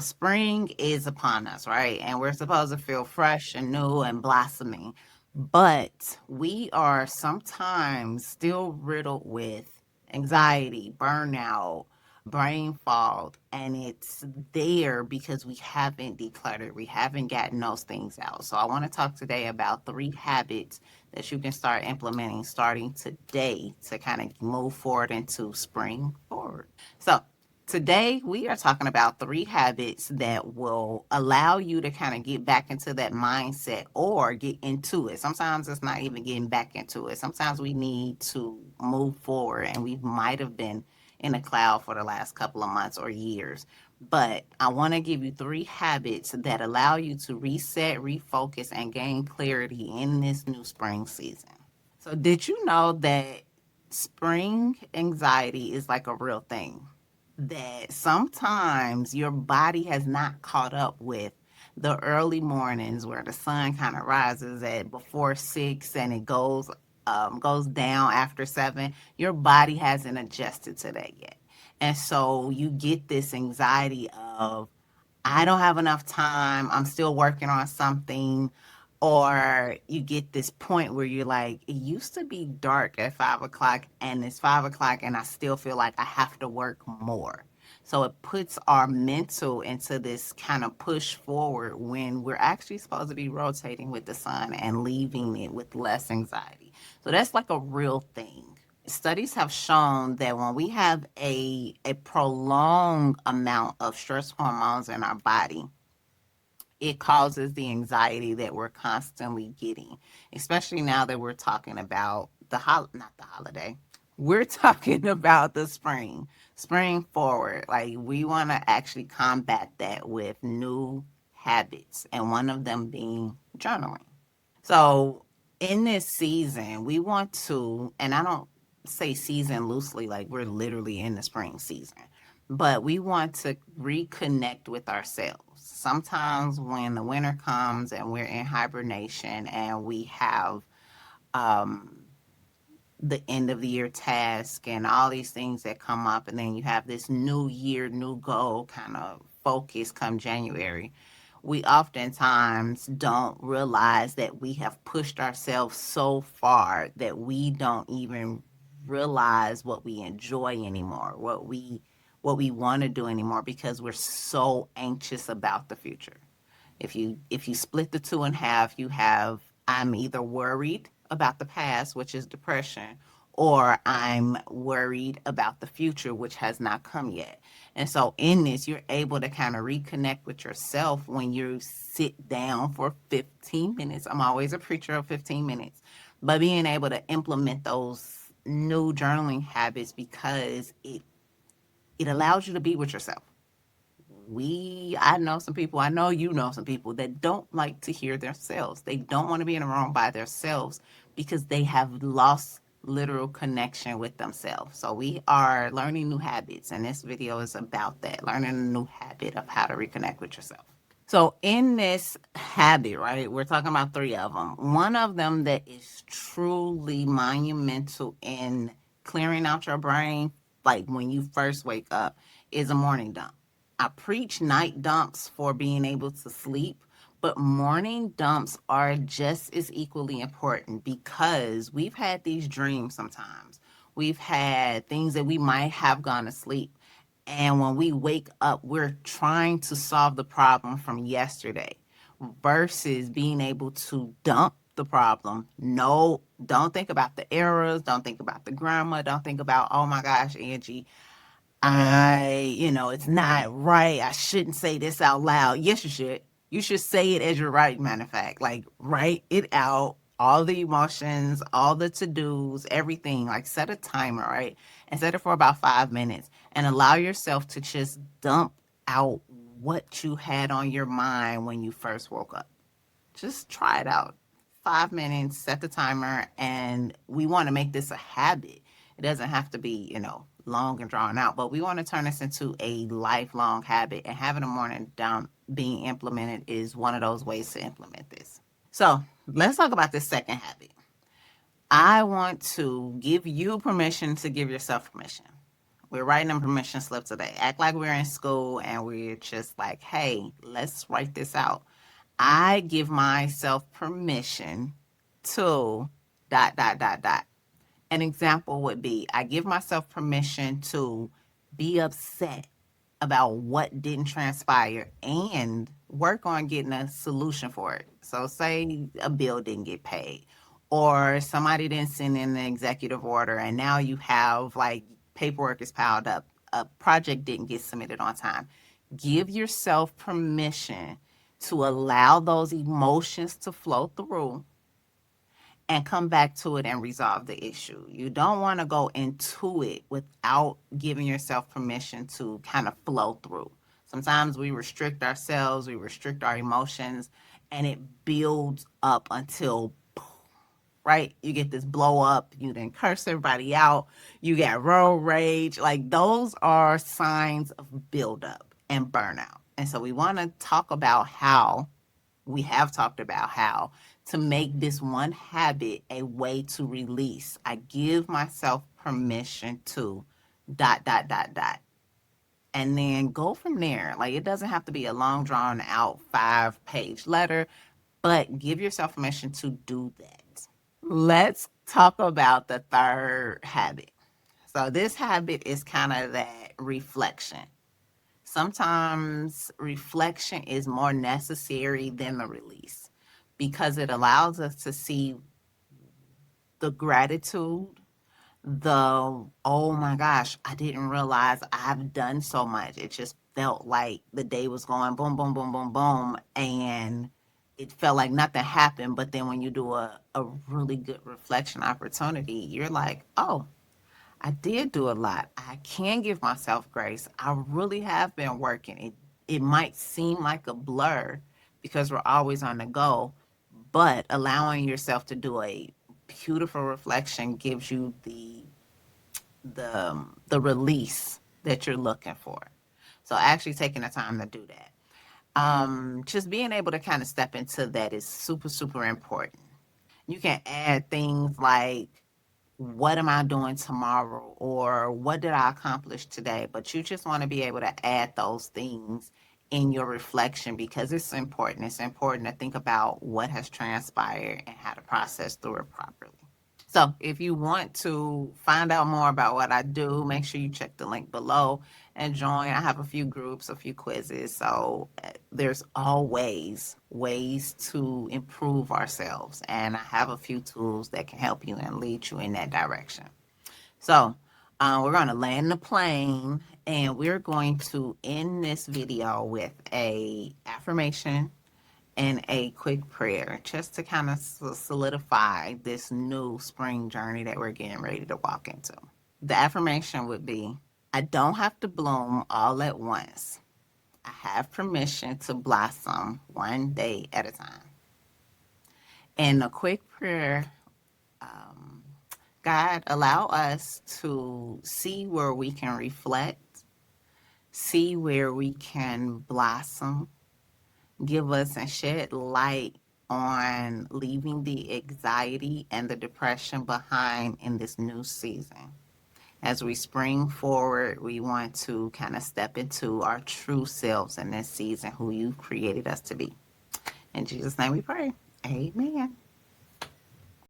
Spring is upon us, right? And we're supposed to feel fresh and new and blossoming. But we are sometimes still riddled with anxiety, burnout, brain fog, and it's there because we haven't decluttered. We haven't gotten those things out. So I want to talk today about 3 habits that you can start implementing starting today to kind of move forward into spring forward. So today, we are talking about 3 habits that will allow you to kind of get back into that mindset or get into it. Sometimes it's not even getting back into it. Sometimes we need to move forward, and we might have been in a cloud for the last couple of months or years. But I want to give you 3 habits that allow you to reset, refocus, and gain clarity in this new spring season. So, did you know that spring anxiety is like a real thing? That sometimes your body has not caught up with the early mornings where the sun kind of rises at before 6 and it goes down after 7. Your body hasn't adjusted to that yet, and so you get this anxiety of, I don't have enough time. I'm still working on something. Or you get this point where you're like, it used to be dark at 5 o'clock and it's 5 o'clock and I still feel like I have to work more. So it puts our mental into this kind of push forward when we're actually supposed to be rotating with the sun and leaving it with less anxiety. So that's like a real thing. Studies have shown that when we have a prolonged amount of stress hormones in our body, it causes the anxiety that we're constantly getting, especially now that we're talking about not the holiday. We're talking about the spring forward. Like, we want to actually combat that with new habits, and one of them being journaling. So in this season, we want to, and I don't say season loosely, like we're literally in the spring season, but we want to reconnect with ourselves. Sometimes when the winter comes and we're in hibernation and we have um, the end of the year task and all these things that come up, and then you have this new year, new goal kind of focus come January, we oftentimes don't realize that we have pushed ourselves so far that we don't even realize what we enjoy anymore, what we want to do anymore, because we're so anxious about the future. If you split the two in half, you have, I'm either worried about the past, which is depression, or I'm worried about the future, which has not come yet. And so in this, you're able to kind of reconnect with yourself when you sit down for 15 minutes. I'm always a preacher of 15 minutes, but being able to implement those new journaling habits, because it allows you to be with yourself. I know some people, I know you know some people that don't like to hear themselves. They don't want to be in a room by themselves because they have lost literal connection with themselves. So we are learning new habits, and this video is about that, learning a new habit of how to reconnect with yourself. So in this habit, right, we're talking about 3 of them. One of them that is truly monumental in clearing out your brain, like when you first wake up, is a morning dump. I preach night dumps for being able to sleep, but morning dumps are just as equally important, because we've had these dreams sometimes. We've had things that we might have gone to sleep, and when we wake up, we're trying to solve the problem from yesterday versus being able to dump the problem. No, don't think about the errors. Don't think about the grammar. Don't think about, oh my gosh, Angie, it's not right. I shouldn't say this out loud. Yes, you should. You should say it as you're writing, matter of fact. Like, write it out, all the emotions, all the to dos, everything. Like, set a timer, right? And set it for about 5 minutes and allow yourself to just dump out what you had on your mind when you first woke up. Just try it out. 5 minutes, set the timer, and we want to make this a habit. It doesn't have to be, long and drawn out, but we want to turn this into a lifelong habit. And having a morning dump being implemented is one of those ways to implement this. So let's talk about this second habit. I want to give you permission to give yourself permission. We're writing a permission slip today. Act like we're in school and we're just like, hey, let's write this out. I give myself permission to dot, dot, dot, dot. An example would be I give myself permission to be upset about what didn't transpire and work on getting a solution for it. So, say a bill didn't get paid, or somebody didn't send in an executive order, and now you have like paperwork is piled up, a project didn't get submitted on time. Give yourself permission to allow those emotions to flow through and come back to it and resolve the issue. You don't want to go into it without giving yourself permission to kind of flow through. Sometimes we restrict ourselves, we restrict our emotions, and it builds up until, right? You get this blow up, you then curse everybody out, you get road rage. Like those are signs of buildup and burnout. And so we want to talk about how we have talked about how to make this one habit a way to release. I give myself permission to dot, dot, dot, dot. And then go from there. Like it doesn't have to be a long, drawn out 5-page letter, but give yourself permission to do that. Let's talk about the third habit. So, this habit is kind of that reflection. Sometimes reflection is more necessary than the release because it allows us to see the gratitude, the, oh my gosh, I didn't realize I've done so much. It just felt like the day was going boom, boom, boom, boom, boom. And it felt like nothing happened. But then when you do a really good reflection opportunity, you're like, oh, I did do a lot. I can give myself grace. I really have been working. It might seem like a blur because we're always on the go, but allowing yourself to do a beautiful reflection gives you the release that you're looking for. So actually taking the time to do that. Just being able to kind of step into that is super, super important. You can add things like, what am I doing tomorrow? Or what did I accomplish today? But you just want to be able to add those things in your reflection because it's important. It's important to think about what has transpired and how to process through it properly. So, if you want to find out more about what I do, make sure you check the link below and join. I have a few groups, a few quizzes. So, there's always ways to improve ourselves. And I have a few tools that can help you and lead you in that direction. So, we're going to land the plane and we're going to end this video with a affirmation and a quick prayer just to kind of solidify this new spring journey that we're getting ready to walk into. The affirmation would be, I don't have to bloom all at once. I have permission to blossom one day at a time. And a quick prayer, God, allow us to see where we can reflect, see where we can blossom, give us and shed light on leaving the anxiety and the depression behind in this new season. As we spring forward, we want to kind of step into our true selves in this season, who you've created us to be. In Jesus' name we pray. Amen.